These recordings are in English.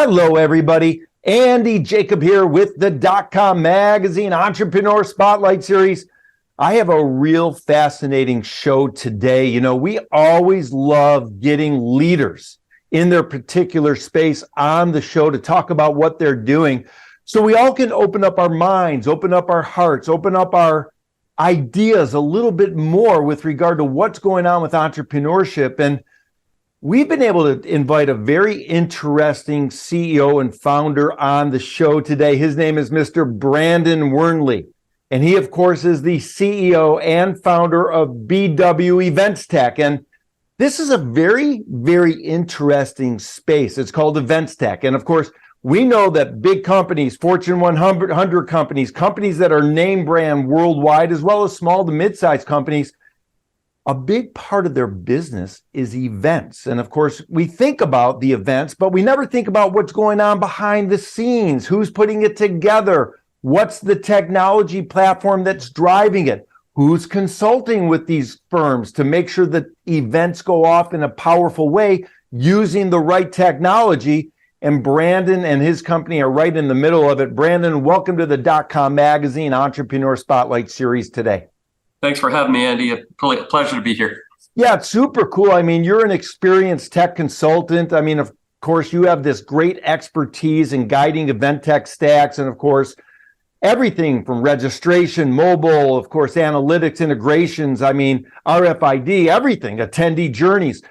Hello, everybody. Andy Jacob here with the .com Magazine Entrepreneur Spotlight Series. I have a real fascinating show today. You know, we always love getting leaders in their particular space on the show to talk about what they're doing, so we all can open up our minds, open up our hearts, open up our ideas a little bit more with regard to what's going on with entrepreneurship. And we've been able to invite a very interesting CEO and founder on the show today. His name is Mr. Brandon Wernli, and he, of course, is the CEO and founder of BW Events Tech. And this is a very, very interesting space. It's called Events Tech. And of course, we know that big companies, Fortune 100 companies, companies that are name brand worldwide, as well as small to mid-sized companies, a big part of their business is events. And of course, we think about the events, but we never think about what's going on behind the scenes, who's putting it together, what's the technology platform that's driving it, who's consulting with these firms to make sure that events go off in a powerful way using the right technology. And Brandon and his company are right in the middle of it. Brandon, welcome to the .com Magazine Entrepreneur Spotlight Series today. Thanks for having me, Andy. A pleasure to be here. Yeah, it's super cool. I mean, you're an experienced tech consultant. I mean, of course, you have this great expertise in guiding event tech stacks, and of course, everything from registration, mobile, of course, analytics, integrations, I mean, RFID, everything, attendee journeys.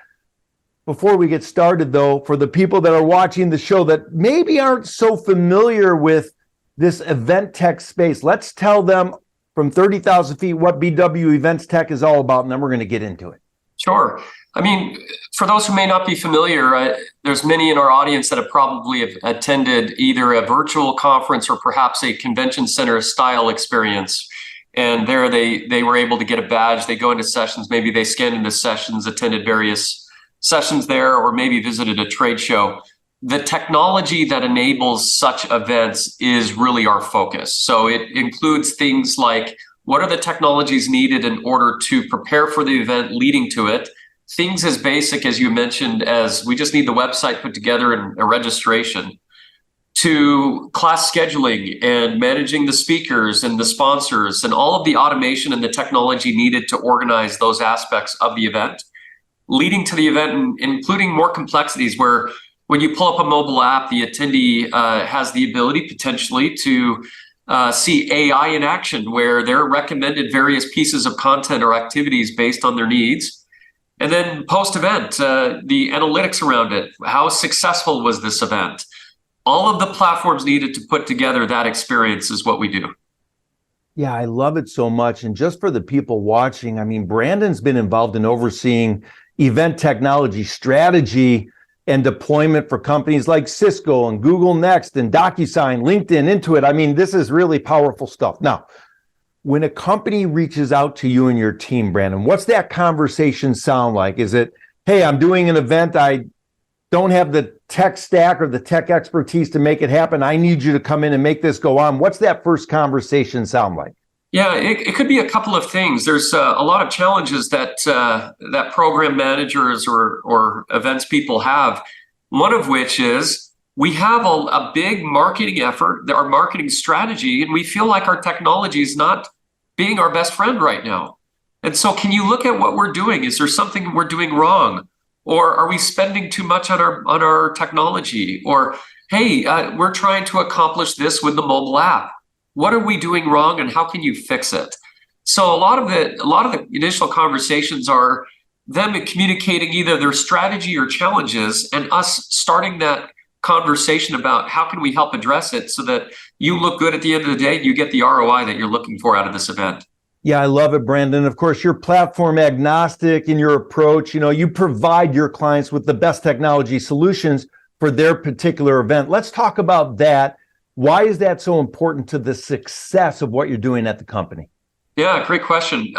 Before we get started, though, for the people that are watching the show that maybe aren't so familiar with this event tech space, let's tell them from 30,000 feet what BW Events Tech is all about, and then we're going to get into it. Sure. I mean, for those who may not be familiar, there's many in our audience that have probably attended either a virtual conference or perhaps a convention center style experience. And there they were able to get a badge. They go into sessions. Maybe they scanned into sessions, attended various sessions there, or maybe visited a trade show. The technology that enables such events is really our focus. So it includes things like, what are the technologies needed in order to prepare for the event leading to it? Things as basic as you mentioned, as we just need the website put together and a registration, to class scheduling and managing the speakers and the sponsors and all of the automation and the technology needed to organize those aspects of the event, leading to the event, and including more complexities where when you pull up a mobile app, the attendee has the ability potentially to see AI in action, where they're recommended various pieces of content or activities based on their needs. And then post-event, the analytics around it. How successful was this event? All of the platforms needed to put together that experience is what we do. Yeah, I love it so much. And just for the people watching, I mean, Brandon's been involved in overseeing event technology strategy and deployment for companies like Cisco and Google Next and DocuSign, LinkedIn, Intuit. I mean, this is really powerful stuff. Now, when a company reaches out to you and your team, Brandon, what's that conversation sound like? Is it, hey, I'm doing an event, I don't have the tech stack or the tech expertise to make it happen, I need you to come in and make this go on? What's that first conversation sound like? Yeah, it could be a couple of things. There's a lot of challenges that that program managers or events people have. One of which is we have a big marketing effort, our marketing strategy, and we feel like our technology is not being our best friend right now. And so can you look at what we're doing? Is there something we're doing wrong? Or are we spending too much on our technology? Or, hey, we're trying to accomplish this with the mobile app. What are we doing wrong, and how can you fix it? So a lot of the initial conversations are them communicating either their strategy or challenges, and us starting that conversation about how can we help address it so that you look good at the end of the day, you get the ROI that you're looking for out of this event. Yeah, I love it, Brandon. Of course, you're platform agnostic in your approach. You know, you provide your clients with the best technology solutions for their particular event. Let's talk about that. Why is that so important to the success of what you're doing at the company? Yeah, great question.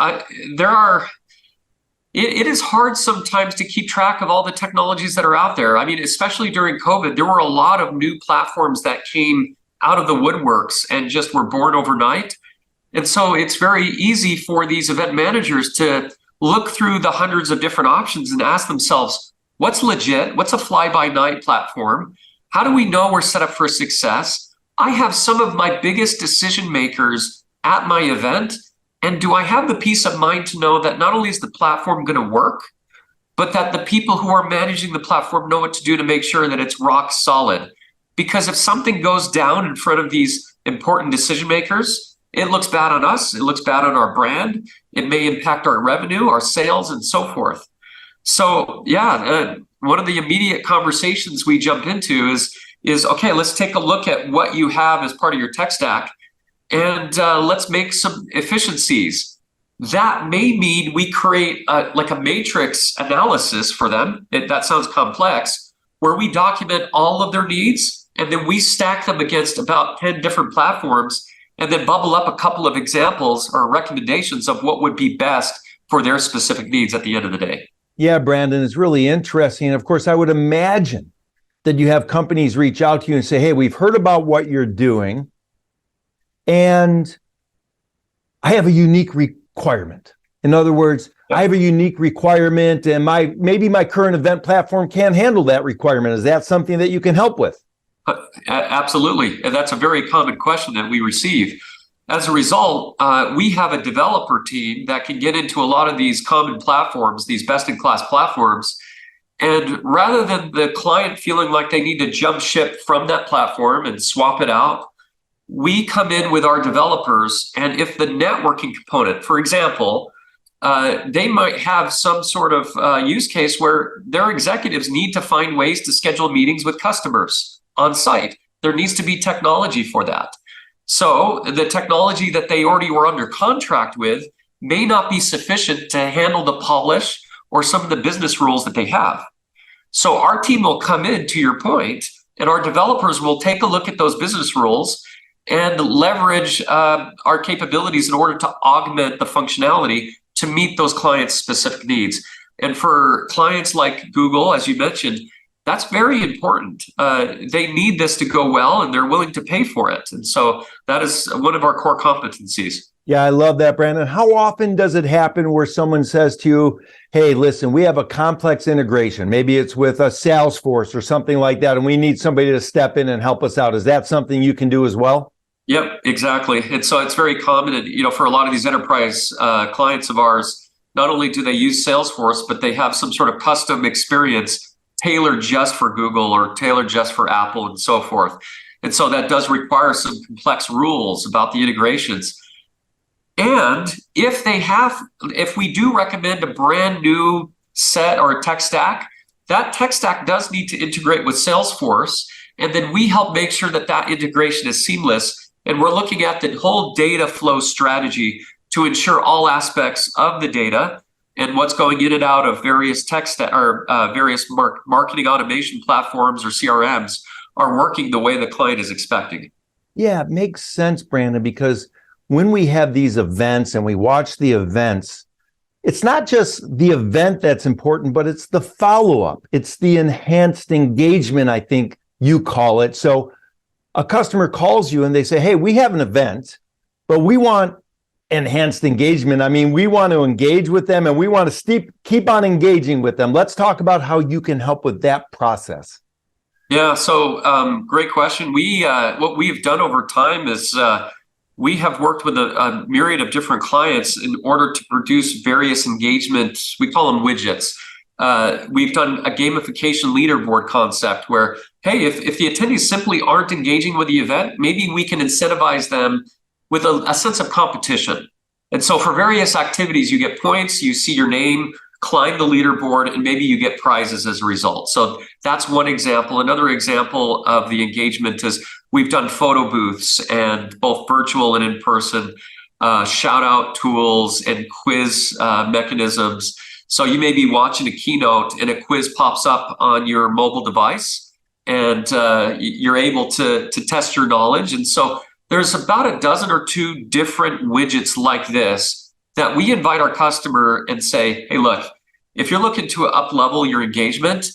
It is hard sometimes to keep track of all the technologies that are out there. I mean, especially during COVID, there were a lot of new platforms that came out of the woodworks and just were born overnight. And so it's very easy for these event managers to look through the hundreds of different options and ask themselves, what's legit? What's a fly-by-night platform? How do we know we're set up for success? I have some of my biggest decision makers at my event, and do I have the peace of mind to know that not only is the platform going to work, but that the people who are managing the platform know what to do to make sure that it's rock solid? Because if something goes down in front of these important decision makers, it looks bad on us, it looks bad on our brand, it may impact our revenue, our sales, and so forth. So yeah, one of the immediate conversations we jump into is okay, let's take a look at what you have as part of your tech stack, and let's make some efficiencies. That may mean we create like a matrix analysis for them. That sounds complex, where we document all of their needs, and then we stack them against about 10 different platforms, and then bubble up a couple of examples or recommendations of what would be best for their specific needs at the end of the day. Yeah, Brandon, it's really interesting. And of course, I would imagine that you have companies reach out to you and say, hey, we've heard about what you're doing, and I have a unique requirement. In other words, I have a unique requirement, and maybe my current event platform can't handle that requirement. Is that something that you can help with? Absolutely. And that's a very common question that we receive. As a result, we have a developer team that can get into a lot of these common platforms, these best-in-class platforms. And rather than the client feeling like they need to jump ship from that platform and swap it out, we come in with our developers. And if the networking component, for example, they might have some sort of use case where their executives need to find ways to schedule meetings with customers on site. There needs to be technology for that. So the technology that they already were under contract with may not be sufficient to handle the polish or some of the business rules that they have. So our team will come in, to your point, and our developers will take a look at those business rules and leverage our capabilities in order to augment the functionality to meet those clients' specific needs. And for clients like Google, as you mentioned, that's very important. They need this to go well, and they're willing to pay for it. And so that is one of our core competencies. Yeah, I love that, Brandon. How often does it happen where someone says to you, hey, listen, we have a complex integration. Maybe it's with a Salesforce or something like that, and we need somebody to step in and help us out. Is that something you can do as well? Yep, exactly. And so it's very common, and, for a lot of these enterprise clients of ours, not only do they use Salesforce, but they have some sort of custom experience tailored just for Google or tailored just for Apple and so forth. And so that does require some complex rules about the integrations. And if we do recommend a brand new set or a tech stack, that tech stack does need to integrate with Salesforce. And then we help make sure that that integration is seamless. And we're looking at the whole data flow strategy to ensure all aspects of the data and what's going in and out of various various marketing automation platforms or CRMs are working the way the client is expecting. Yeah, it makes sense, Brandon, because when we have these events and we watch the events, it's not just the event that's important, but it's the follow-up. It's the enhanced engagement, I think you call it. So a customer calls you and they say, hey, we have an event, but we want enhanced engagement. I mean, we want to engage with them and we want to keep on engaging with them. Let's talk about how you can help with that process. Yeah, so great question. What we've done over time is we have worked with a myriad of different clients in order to produce various engagements. We call them widgets. We've done a gamification leaderboard concept where, hey, if the attendees simply aren't engaging with the event, maybe we can incentivize them with a sense of competition. And so for various activities, you get points, you see your name, climb the leaderboard, and maybe you get prizes as a result. So that's one example. Another example of the engagement is we've done photo booths and both virtual and in person, shout out tools and quiz mechanisms. So you may be watching a keynote and a quiz pops up on your mobile device and you're able to test your knowledge. And so there's about a dozen or two different widgets like this that we invite our customer and say, hey, look, if you're looking to up-level your engagement,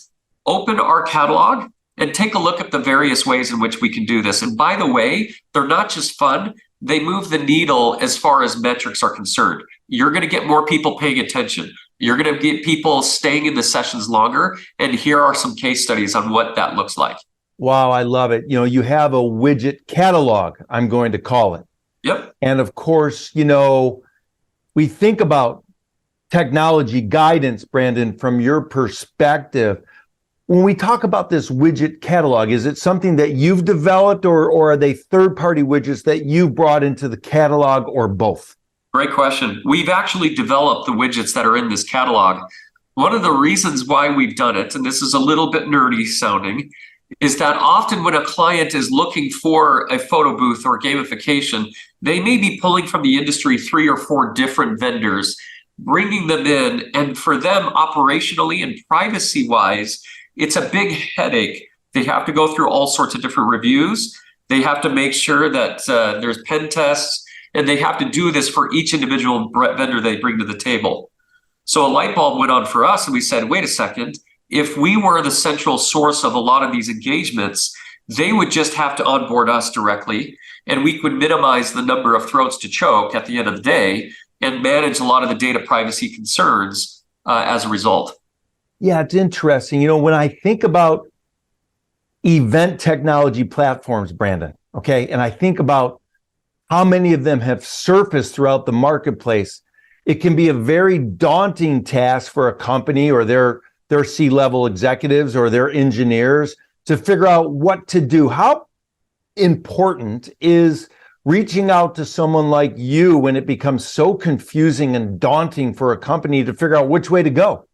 open our catalog and take a look at the various ways in which we can do this. And by the way, they're not just fun, they move the needle as far as metrics are concerned. You're going to get more people paying attention. You're going to get people staying in the sessions longer. And here are some case studies on what that looks like. Wow, I love it. You have a widget catalog, I'm going to call it. Yep. And of course, we think about technology guidance, Brandon, from your perspective. When we talk about this widget catalog, is it something that you've developed, or are they third-party widgets that you've brought into the catalog, or both? Great question. We've actually developed the widgets that are in this catalog. One of the reasons why we've done it, and this is a little bit nerdy sounding, is that often when a client is looking for a photo booth or gamification, they may be pulling from the industry 3 or 4 different vendors, bringing them in. And for them, operationally and privacy-wise, it's a big headache. They have to go through all sorts of different reviews. They have to make sure that there's pen tests, and they have to do this for each individual vendor they bring to the table. So a light bulb went on for us, and we said, wait a second, if we were the central source of a lot of these engagements, they would just have to onboard us directly, and we could minimize the number of throats to choke at the end of the day and manage a lot of the data privacy concerns as a result. Yeah, it's interesting. When I think about event technology platforms, Brandon, okay, and I think about how many of them have surfaced throughout the marketplace, it can be a very daunting task for a company or their C-level executives or their engineers to figure out what to do. How important is reaching out to someone like you when it becomes so confusing and daunting for a company to figure out which way to go?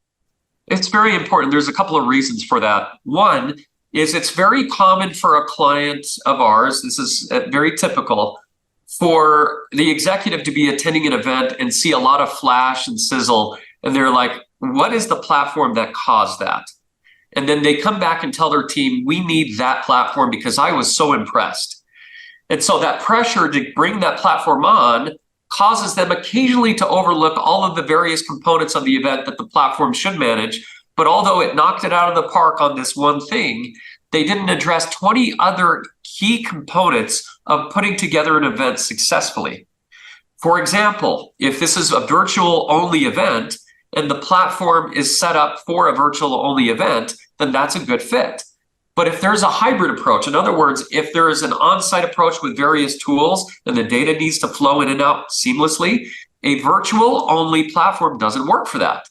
It's very important. There's a couple of reasons for that. One is it's very common for a client of ours, this is very typical, for the executive to be attending an event and see a lot of flash and sizzle, and they're like, what is the platform that caused that? And then they come back and tell their team, we need that platform because I was so impressed. And so that pressure to bring that platform on causes them occasionally to overlook all of the various components of the event that the platform should manage. But although it knocked it out of the park on this one thing, they didn't address 20 other key components of putting together an event successfully. For example, if this is a virtual only event and the platform is set up for a virtual only event, then that's a good fit. But if there's a hybrid approach, in other words, if there is an on-site approach with various tools and the data needs to flow in and out seamlessly, a virtual only platform doesn't work for that.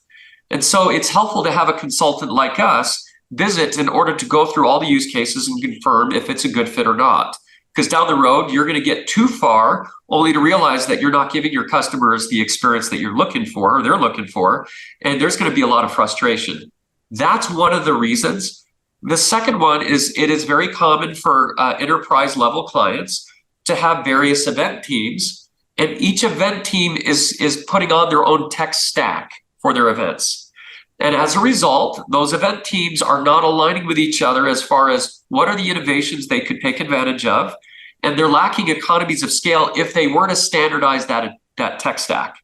And so it's helpful to have a consultant like us visit in order to go through all the use cases and confirm if it's a good fit or not. Because down the road, you're going to get too far only to realize that you're not giving your customers the experience that you're looking for or they're looking for, and there's going to be a lot of frustration. That's one of the reasons. The second one is it is very common for enterprise level clients to have various event teams, and each event team is putting on their own tech stack for their events. And as a result, those event teams are not aligning with each other as far as what are the innovations they could take advantage of, and they're lacking economies of scale if they were to standardize that tech stack.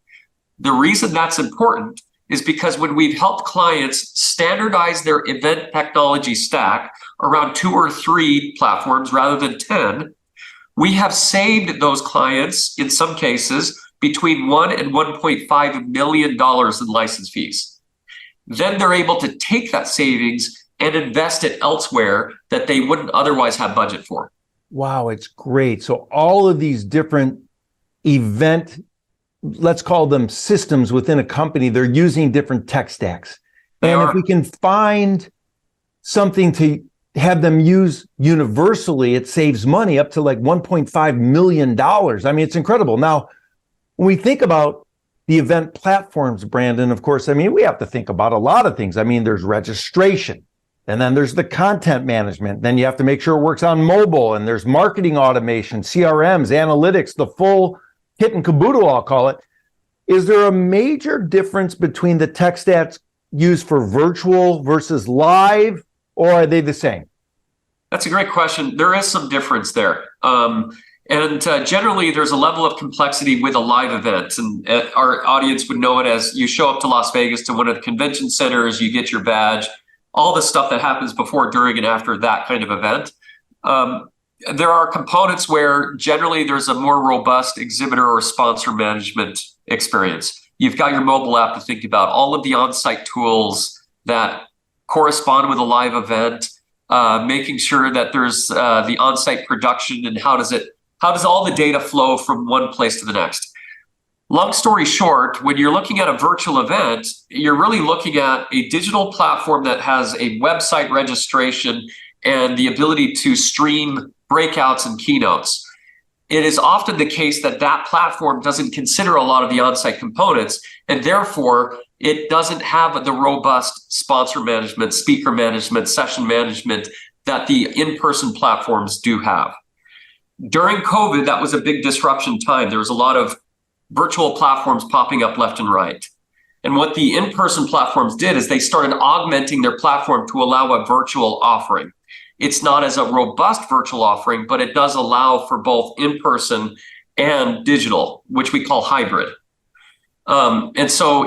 The reason that's important is because when we've helped clients standardize their event technology stack around 2 or 3 platforms rather than 10, we have saved those clients, in some cases, between $1 and $1.5 million in license fees. Then they're able to take that savings and invest it elsewhere that they wouldn't otherwise have budget for. Wow, it's great. So all of these different event, let's call them systems within a company, they're using different tech stacks. And if we can find something to have them use universally, it saves money up to like $1.5 million. I mean, it's incredible. Now, when we think about the event platforms, Brandon, of course, I mean, we have to think about a lot of things. I mean, there's registration, and then there's the content management. Then you have to make sure it works on mobile, and there's marketing automation, CRMs, analytics, the full kit and caboodle, I'll call it. Is there a major difference between the tech stacks used for virtual versus live, or are they the same? That's a great question. There is some difference there. And generally, there's a level of complexity with a live event. And our audience would know it as you show up to Las Vegas to one of the convention centers, you get your badge, all the stuff that happens before, during, and after that kind of event. There are components where generally there's a more robust exhibitor or sponsor management experience. You've got your mobile app to think about, all of the on-site tools that correspond with a live event. making sure that there's the on-site production, and how does all the data flow from one place to the next. Long story short, when you're looking at a virtual event, you're really looking at a digital platform that has a website registration and the ability to stream breakouts and keynotes. It is often the case that that platform doesn't consider a lot of the on-site components, and therefore it doesn't have the robust sponsor management, speaker management, session management that the in-person platforms do have. During COVID, that was a big disruption time. There was a lot of virtual platforms popping up left and right. And what the in-person platforms did is they started augmenting their platform to allow a virtual offering. It's not as a robust virtual offering, but it does allow for both in-person and digital, which we call hybrid. And so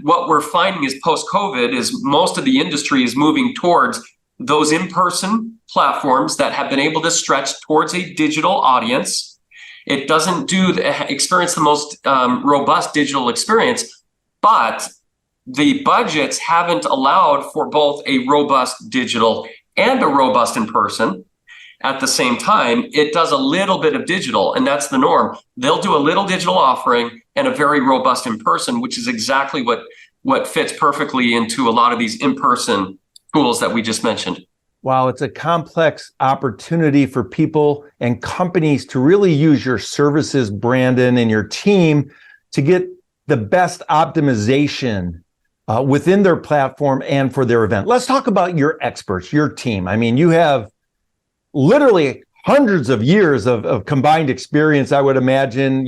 what we're finding is post-COVID is most of the industry is moving towards those in-person platforms that have been able to stretch towards a digital audience. It doesn't experience the most robust digital experience, but the budgets haven't allowed for both a robust digital and a robust in-person. At the same time, it does a little bit of digital, and that's the norm. They'll do a little digital offering and a very robust in-person, which is exactly what fits perfectly into a lot of these in-person tools that we just mentioned. Wow, it's a complex opportunity for people and companies to really use your services, Brandon, and your team to get the best optimization within their platform and for their event. Let's talk about your experts, your team. I mean, you have literally hundreds of years of combined experience, I would imagine,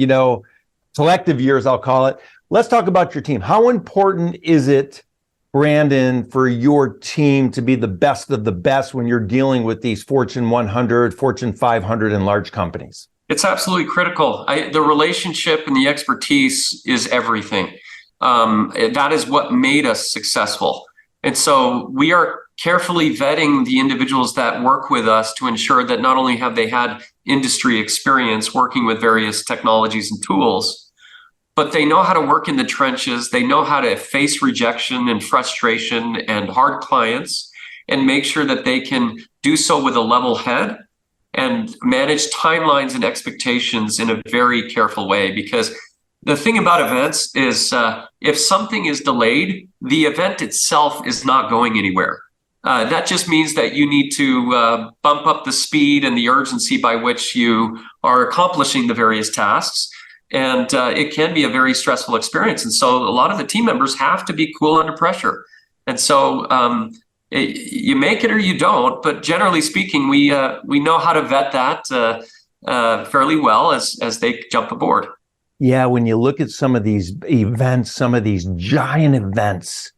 collective years, I'll call it. Let's talk about your team. How important is it, Brandon, for your team to be the best of the best when you're dealing with these Fortune 100, Fortune 500 and large companies? It's absolutely critical. The relationship and the expertise is everything. That is what made us successful. And so we are carefully vetting the individuals that work with us to ensure that not only have they had industry experience working with various technologies and tools, but they know how to work in the trenches. They know how to face rejection and frustration and hard clients and make sure that they can do so with a level head and manage timelines and expectations in a very careful way. Because the thing about events is if something is delayed, the event itself is not going anywhere. That just means that you need to bump up the speed and the urgency by which you are accomplishing the various tasks. And it can be a very stressful experience. And so a lot of the team members have to be cool under pressure. And so you make it or you don't. But generally speaking, we know how to vet that fairly well as they jump aboard. Yeah, when you look at some of these events, some of these giant events,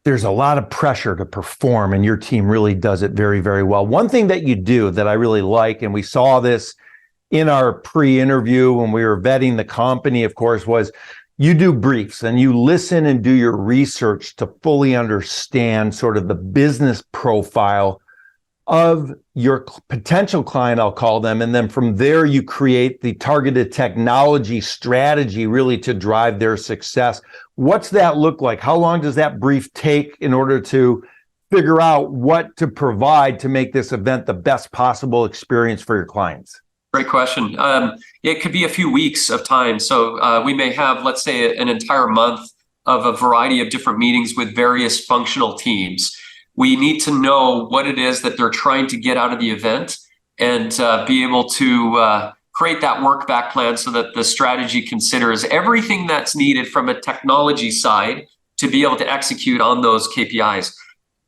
there's a lot of pressure to perform, and your team really does it very, very well. One thing that you do that I really like, and we saw this in our pre-interview when we were vetting the company, of course, was you do briefs and you listen and do your research to fully understand sort of the business profile of your potential client, I'll call them. And then from there, you create the targeted technology strategy really to drive their success. What's that look like? How long does that brief take in order to figure out what to provide to make this event the best possible experience for your clients? Great question. It could be a few weeks of time. So we may have, let's say, an entire month of a variety of different meetings with various functional teams. We need to know what it is that they're trying to get out of the event and be able to create that work back plan so that the strategy considers everything that's needed from a technology side to be able to execute on those KPIs.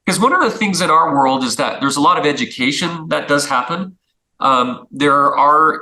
Because one of the things in our world is that there's a lot of education that does happen. There are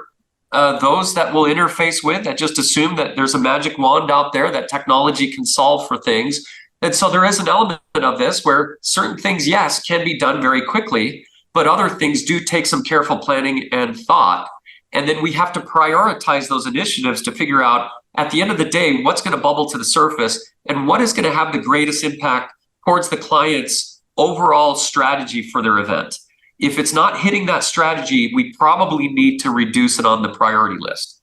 those that will interface with that just assume that there's a magic wand out there that technology can solve for things. And so there is an element of this where certain things, yes, can be done very quickly, but other things do take some careful planning and thought. And then we have to prioritize those initiatives to figure out at the end of the day, what's going to bubble to the surface and what is going to have the greatest impact towards the client's overall strategy for their event. If it's not hitting that strategy, we probably need to reduce it on the priority list.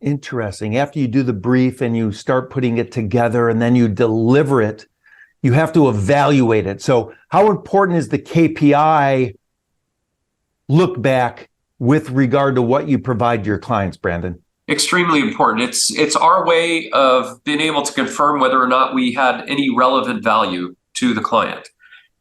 Interesting. After you do the brief and you start putting it together and then you deliver it, you have to evaluate it. So how important is the KPI look back with regard to what you provide your clients, Brandon? Extremely important. It's our way of being able to confirm whether or not we had any relevant value to the client.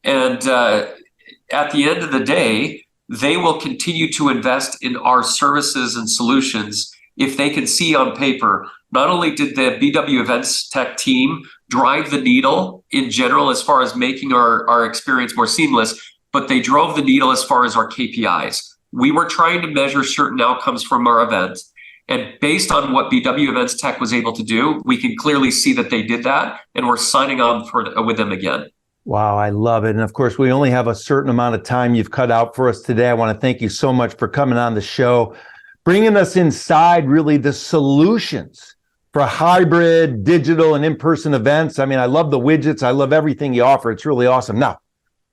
And at the end of the day, they will continue to invest in our services and solutions if they can see on paper, not only did the BW Events Tech team drive the needle in general as far as making our experience more seamless, but they drove the needle as far as our KPIs. We were trying to measure certain outcomes from our event. And based on what BW Events Tech was able to do, we can clearly see that they did that, and we're signing on with them again. Wow, I love it. And of course, we only have a certain amount of time you've cut out for us today. I want to thank you so much for coming on the show, bringing us inside really the solutions for hybrid, digital, and in-person events. I mean, I love the widgets. I love everything you offer. It's really awesome. Now,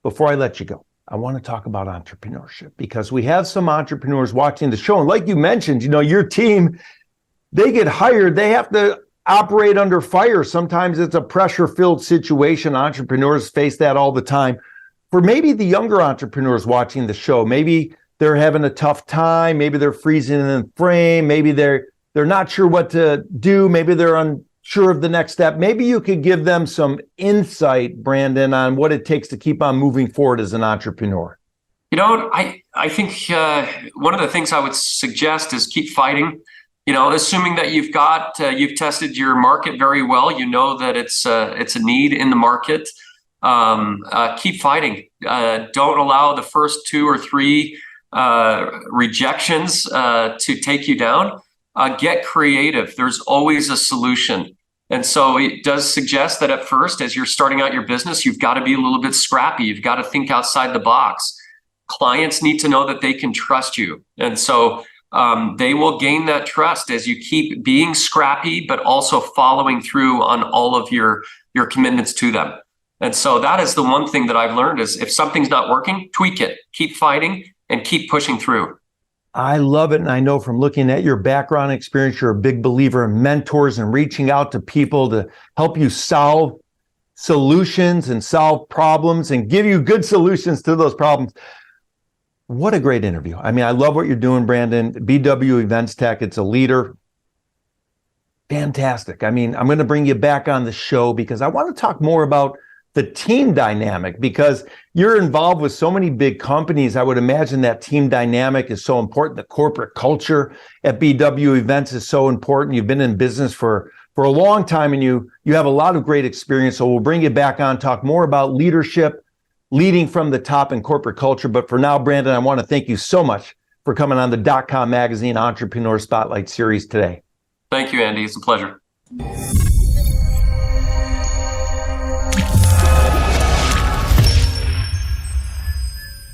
before I let you go, I want to talk about entrepreneurship because we have some entrepreneurs watching the show. And like you mentioned, your team, they get hired. They have to operate under fire. Sometimes it's a pressure-filled situation. Entrepreneurs face that all the time. For maybe the younger entrepreneurs watching the show, maybe they're having a tough time. Maybe they're freezing in the frame. Maybe they're not sure what to do. Maybe they're unsure of the next step. Maybe you could give them some insight, Brandon, on what it takes to keep on moving forward as an entrepreneur. I think one of the things I would suggest is keep fighting. Assuming that you've tested your market very well, that it's a need in the market. Keep fighting. Don't allow the first 2 or 3 rejections to take you down. Get creative. There's always a solution. And so it does suggest that at first, as you're starting out your business, you've got to be a little bit scrappy. You've got to think outside the box. Clients need to know that they can trust you. And so they will gain that trust as you keep being scrappy, but also following through on all of your commitments to them. And so that is the one thing that I've learned is if something's not working, tweak it, keep fighting, and keep pushing through. I love it. And I know from looking at your background experience, you're a big believer in mentors and reaching out to people to help you solve solutions and solve problems and give you good solutions to those problems. What a great interview. I mean, I love what you're doing, Brandon. BW Events Tech, it's a leader. Fantastic. I mean, I'm going to bring you back on the show because I want to talk more about the team dynamic because you're involved with so many big companies. I would imagine that team dynamic is so important. The corporate culture at BW Events is so important. You've been in business for a long time and you have a lot of great experience. So we'll bring you back on, talk more about leadership, leading from the top in corporate culture. But for now, Brandon, I want to thank you so much for coming on the .com Magazine Entrepreneur Spotlight Series today. Thank you, Andy. It's a pleasure.